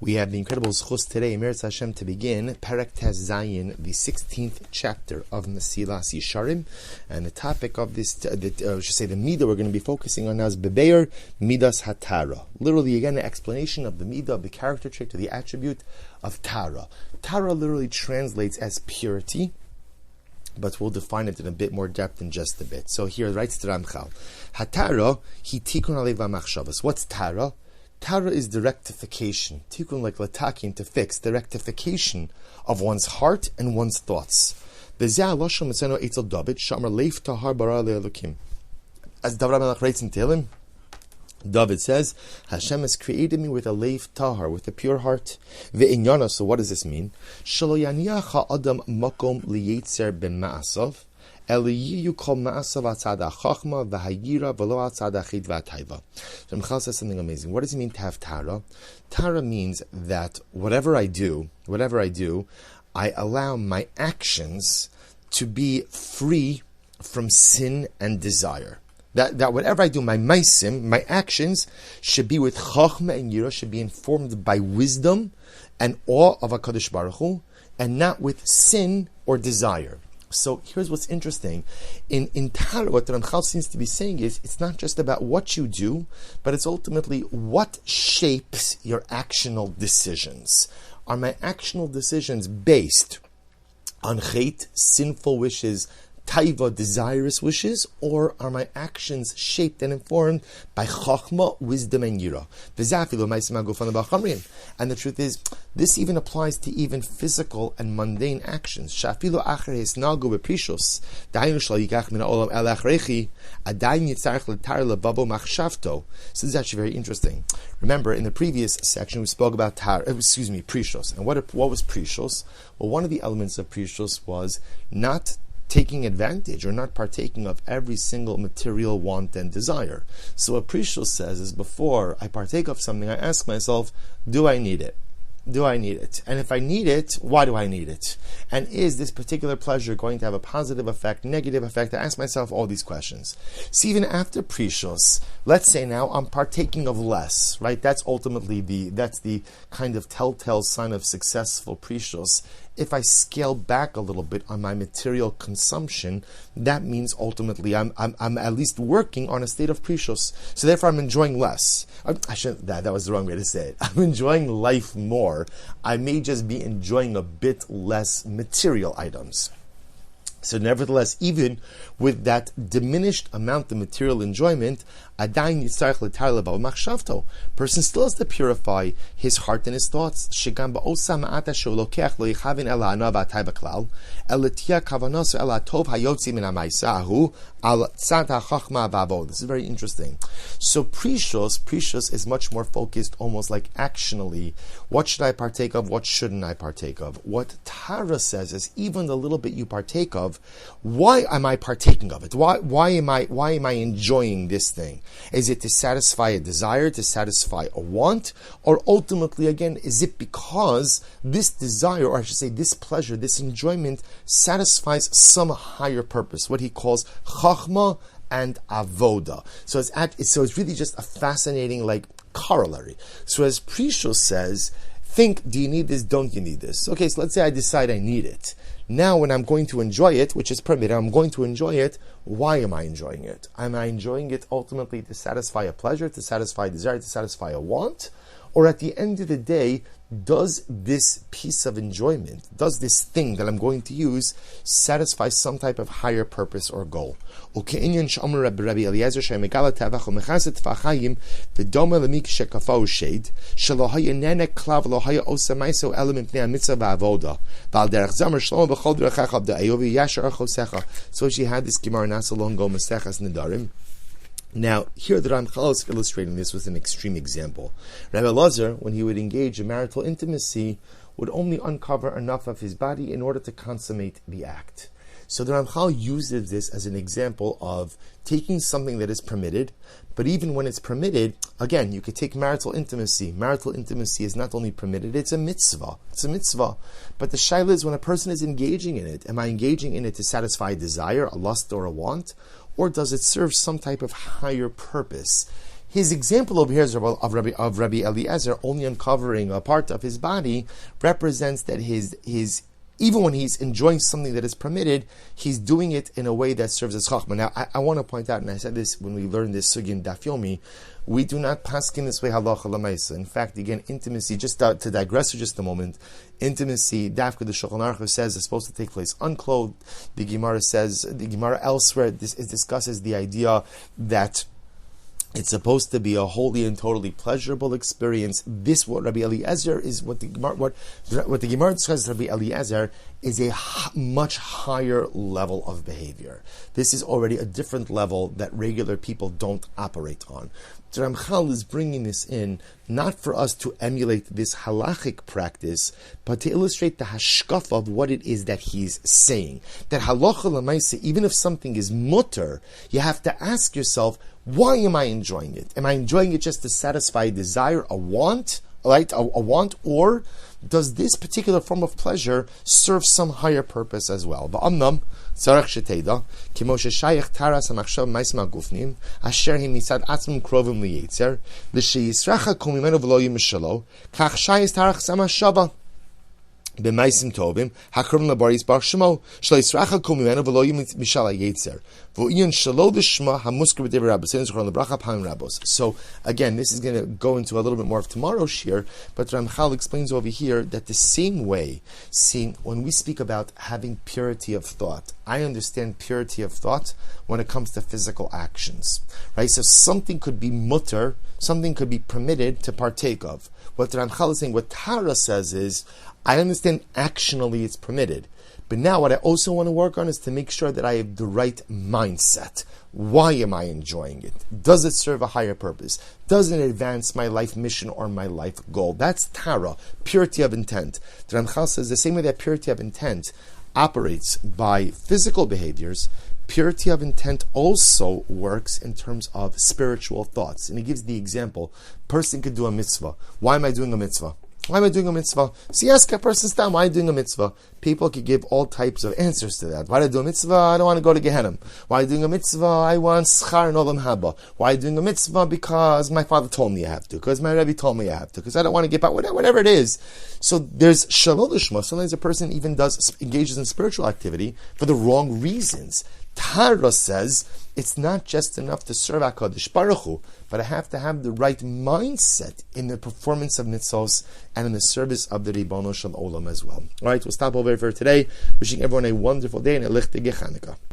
We have the incredible zchus today, Mesillas Hashem, to begin Perek Tes Zayin, the 16th chapter of Mesillas Yesharim, and the topic of this, the midah we're going to be focusing on now is Bebeir Midas Hatara. Literally, again, an explanation of the midah, of the character trait, or the attribute of Tara. Tara literally translates as purity, but we'll define it in a bit more depth in just a bit. So here, writes the Ramchal, Hatara hi tikun alev machshavas. What's Tara? Tara is the rectification. Tikun, like latakin, to fix, the rectification of one's heart and one's thoughts. As David Melech writes in Tehillim, David says, Hashem has created me with a leif tahar, with a pure heart. Ve'inyana, so what does this mean? Shelo yaniach ha'adam makom liyetzer b'ma'asav, Eliyu kol ma'asav atzad ha'chachma v'hayira v'lo atzad ha'chid v'atayva. So Michal says something amazing. What does it mean to have Tara? Tara means that whatever I do, I allow my actions to be free from sin and desire. That whatever I do, my maisim, my actions, should be with chachma and yira, should be informed by wisdom and awe of HaKadosh Baruch Hu, and not with sin or desire. So here's what's interesting. In Tara, what the Ramchal seems to be saying is, it's not just about what you do, but it's ultimately what shapes your actional decisions. Are my actional decisions based on chet, sinful wishes, taiva, desirous wishes, or are my actions shaped and informed by chachma, wisdom, and yira? And the truth is, this even applies to even physical and mundane actions. So this is actually very interesting. Remember, in the previous section, we spoke about prishos. And what was prishos? Well, one of the elements of prishos was not taking advantage or not partaking of every single material want and desire. So what prishos says is, before I partake of something, I ask myself, do I need it? Do I need it? And if I need it, why do I need it? And is this particular pleasure going to have a positive effect, negative effect? I ask myself all these questions. So even after prishos, let's say now I'm partaking of less, right? That's ultimately that's the kind of telltale sign of successful prishos. If I scale back a little bit on my material consumption, that means ultimately I'm at least working on a state of prishos. So therefore I'm enjoying less. That was the wrong way to say it. I'm enjoying life more. I may just be enjoying a bit less material items. So nevertheless, even with that diminished amount of material enjoyment, person still has to purify his heart and his thoughts. This is very interesting. So prishos is much more focused, almost like actionally. What should I partake of? What shouldn't I partake of? What Tara says is, even the little bit you partake of, why am I partaking of it? Why am I enjoying this thing? Is it to satisfy a desire, to satisfy a want? Or ultimately, again, is it because this desire, or I should say this pleasure, this enjoyment, satisfies some higher purpose, what he calls chachma and avoda. So it's really just a fascinating corollary. So as Prishos says, think, do you need this, don't you need this? Okay, so let's say I decide I need it. Now, when I'm going to enjoy it, which is permitted, I'm going to enjoy it. Why am I enjoying it? Am I enjoying it ultimately to satisfy a pleasure, to satisfy a desire, to satisfy a want? Or at the end of the day, does this piece of enjoyment, does this thing that I'm going to use satisfy some type of higher purpose or goal? Just like we had this Gemara not so long ago, Masechas Nedarim. Now, here the Ramchal is illustrating this with an extreme example. Rabbi Lazar, when he would engage in marital intimacy, would only uncover enough of his body in order to consummate the act. So the Ramchal uses this as an example of taking something that is permitted, but even when it's permitted, again, you could take marital intimacy. Marital intimacy is not only permitted, it's a mitzvah. It's a mitzvah. But the shaila is, when a person is engaging in it, am I engaging in it to satisfy a desire, a lust, or a want? Or does it serve some type of higher purpose? his example over here of Rabbi Eliezer only uncovering a part of his body represents that his even when he's enjoying something that is permitted, he's doing it in a way that serves as chachma. Now, I want to point out, and I said this when we learned this sugi in Daf Yomi, we do not paskin this way halacha l'maisa. In fact, again, intimacy, just to digress for just a moment, intimacy, Dafka the Shulchan Aruch says is supposed to take place unclothed. The Gemara elsewhere discusses the idea that it's supposed to be a wholly and totally pleasurable experience. This, what Rabbi Eliezer is, what the Gemara describes as Rabbi Eliezer is a much higher level of behavior. This is already a different level that regular people don't operate on. The Ramchal is bringing this in not for us to emulate this halachic practice, but to illustrate the hashkafa of what it is that he's saying. That halacha l'maisa, even if something is mutter, you have to ask yourself, why am I enjoying it? Am I enjoying it just to satisfy a desire, a want, right? A want, or does this particular form of pleasure serve some higher purpose as well? Ba'amnam, tzarech sheteda, kimo sheshayach taras hamachshav ma'isma gufnim, asher him misad atzmim krovim liyetzer, v'sheyisracha kol mimenu v'lo yimishalo, kach shayis tarach samashava. B'maisim tovim hakrum labaris bar shemo shlo yisracha kol mimenu v'lo yimishal yetzer v'uyin shalo l'shma hamusker b'dever rabbos and zchron lebracha pam rabbos. So again, this is going to go into a little bit more of tomorrow's shiur, but Ramchal explains over here that the same way, when we speak about having purity of thought, I understand purity of thought when it comes to physical actions, right? So something could be mutter, something could be permitted to partake of. What Ramchal is saying, what Tara says is, I understand actionally it's permitted, but now what I also want to work on is to make sure that I have the right mindset. Why am I enjoying it? Does it serve a higher purpose? Does it advance my life mission or my life goal? That's Tara, purity of intent. The Ramchal says the same way that purity of intent operates by physical behaviors, purity of intent also works in terms of spiritual thoughts. And he gives the example, person could do a mitzvah. Why am I doing a mitzvah? Why am I doing a mitzvah? So you ask a person, why are you doing a mitzvah? People could give all types of answers to that. Why do I do a mitzvah? I don't want to go to Gehenna. Why are you doing a mitzvah? I want schar and olam haba. Why are you doing a mitzvah? Because my father told me I have to. Because my Rebbe told me I have to. Because I don't want to get out, whatever it is. So there's shalol lishma. Sometimes a person even engages in spiritual activity for the wrong reasons. Tara says, it's not just enough to serve HaKadosh Baruch Hu, but I have to have the right mindset in the performance of mitzvos and in the service of the Ribono Shel Olam as well. All right, we'll stop over here for today. Wishing everyone a wonderful day and a lichtige Chanukah.